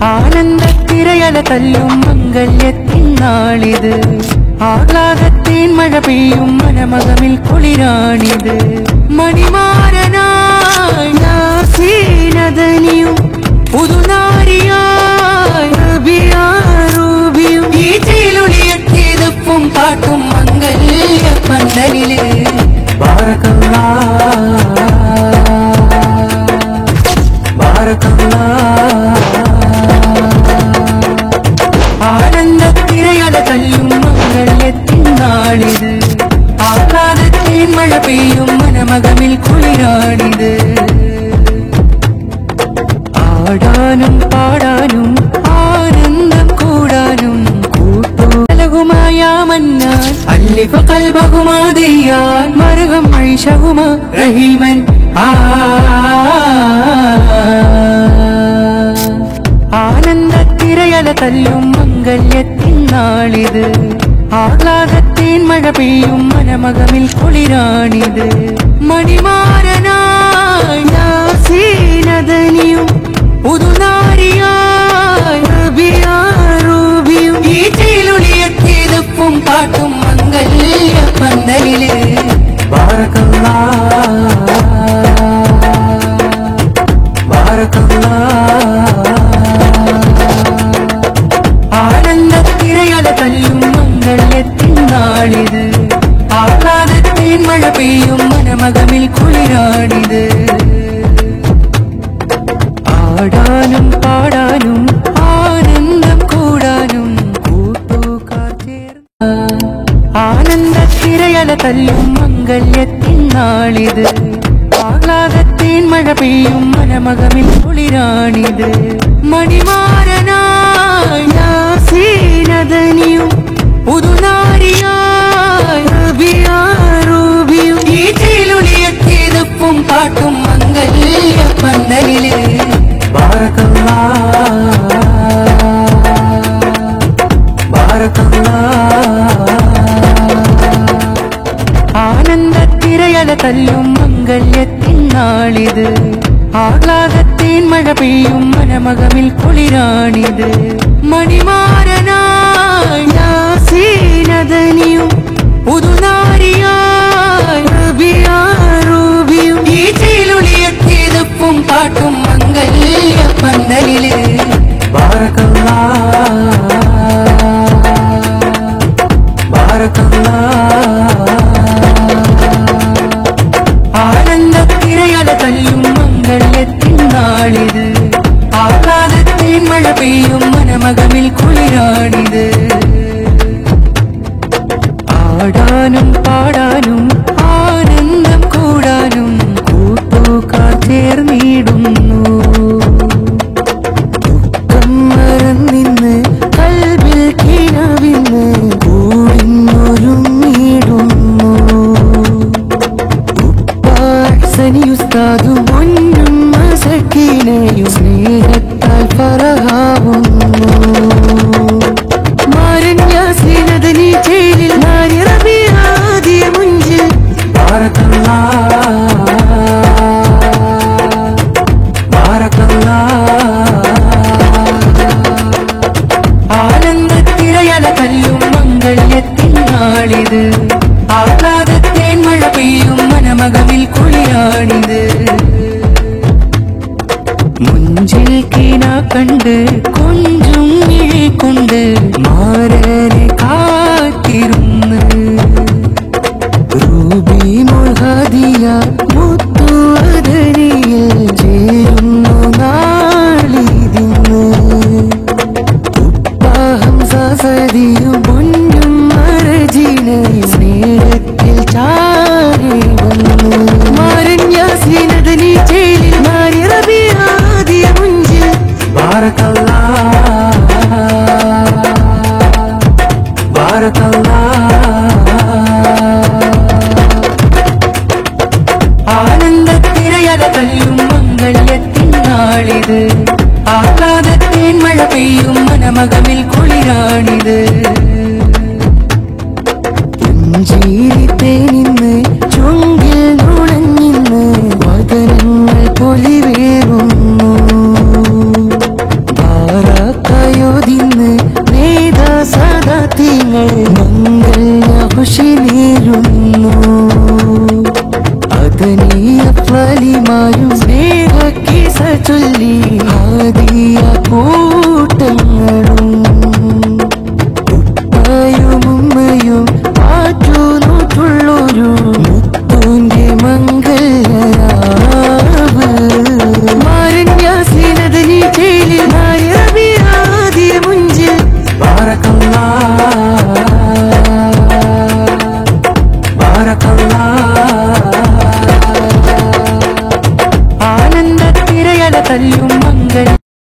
ആനന്ദത്തിരയല തല്ലും മംഗല്യത്തിൻ നാളിത് ആഹ്ലാദത്തിൻ മഴ പെയ്യും മനമകമിൽ കുളിരാണിത് മണിമാരനായി നാസീനദനിയും പുതുനാരിയായി റബിയാറൂബിയും ഈ ചേലൊളിയെത്തിയതും പാട്ടും മംഗല്യ പന്തലില് ആനന്ദത്തിരയല തല്ലും മംഗല്യത്തിൻ നാളിത് ആഹ്ലാദത്തിൻ മഴ പെയ്യും മനമകമിൽ കുളിരാണിത് ആടാനും പാടാനും ആനന്ദം കൂടാനും കൂട്ടുലകുമായ മന്നാൻ അല്ലിഫ കൽബഹുമാദിയാൻ മറുകം ഐഷഹുമാ റഹീമൻ ആനന്ദത്തിരയല തല്ലും മംഗല്യത്തിൻ നാളിത് ആഹ്ലാദത്തിൻ മഴ പെയ്യും മനമകമിൽ കുളിരാണിത് മണിമാരനായി നാസീനദനിയും പുതുനാരിയായി റബിയാറൂബിയും ഈ ചേലൊളിയെത്തിയതും പാട്ടും മംഗല്യ പന്തലില് ആനന്ദത്തിരയല തല്ലും മംഗല്യത്തിൻ നാളിത് ആഹ്ലാദത്തിൻ മഴ പെയ്യും മനമകമിൽ കുളിരാണിത് ആടാനും പാടാനും ആനന്ദം കൂടാനും കൂട്ടുകാർ ചേർന്ന് ആനന്ദത്തിരയല തല്ലും മംഗല്യത്തിൻ നാളിത് ആഹ്ലാദത്തിൻ മഴ പെയ്യും മനമകമിൽ കുളിരാണിത് മണിമാരനായി നാസീനദനിയും പുതുനാരിയായി റബിയാറൂബിയും ഈ ചേലൊളിയെത്തിയതും പാട്ടും മംഗല്യ പന്തലില് ആനന്ദത്തിരയല തല്ലും മംഗല്യത്തിൻ നാളിത് ആഹ്ലാദത്തിൻ മഴ പെയ്യും മനമകമിൽ കുളിരാണിത് മണിമാരനായി നാസീനദനിയും പുതുനാരിയായി റബിയാറൂബിയും ഈ ചേലൊളിയെത്തിയതും പാട്ടും മംഗല്യ പന്തലില് ആനന്ദത്തിരയല തല്ലും മംഗല്യത്തിൻ നാളിത് ആഹ്ലാദത്തിൻ മഴ പെയ്യും മനമകമിൽ കുളിരാണിത് ആടാനും പാടാനും ആനന്ദം കൂടാനും കൂട്ടുകാർ ചേർന്നിടുന്നു ദുഃഖം മറന്നിന്ന് കൽബിൽ കിനാവിന്ന് കൂടിന്നൊരുങ്ങിടുന്നു ഉപ്പാസനിയുസ്താദും പൊന്നും മസക്കീനയും സ്നേഹത്താൽ ഫറഹാവുന്നു മരഞ്ഞ സീനദനി ചേലിൽ നാരി റബിയാദിയ മുഞ്ചിൽ ആനന്ദത്തിരയല തല്ലും മംഗല്യത്തിൻ നാളിത് ആഹ്ലാദത്തിൻ മഴ പെയ്യും മനമകമിൽ കുളിരാണിത് മുഞ്ചിൽ കീന കണ്ട് കൊഞ്ചും മിഴി കൊണ്ട് മാരനെ കാത്തിരുന്ന് റൂബി മുൾഹാദിയ മുത്തുവദനിയിൽ ചേരുന്നു നാളിതിന്ന് ഉപ്പാഹംസദിയും പൊന്നും മരജിനയും സ്നേഹത്തിൽ ചാരി വന്നു മരഞ്ഞ സീനദനി ചേലിൽ നാരി റബിയാദിയ മുഞ്ചിൽ ആനന്ദത്തിരയല തല്ലും മംഗല്യത്തിൻ നാളിത് ആഹ്ലാദത്തിൻ മഴ പെയ്യും മനമകമിൽ കുളിരാണിത് പുഞ്ചിരിത്തേനിന്ന് ചുങ്കിൽ നുണഞ്ഞിന്ന് വദനങ്ങൾ പൊലിവേറുന്നു വലിമായും സ്നേഹക്കിസ ചൊല്ലി ആദിയ കൂട്ടങ്ങളും ഉപ്പയും ഉമ്മയും ആറ്റുനൂറ്റുള്ളൊരു മുത്തൂന്റെ മംഗളരാവ് മാരണ്യാസീനത നീ ചേലിൽ നാര്യ മുഞ്ചിൽ ബാറക്കല്ലാഹ്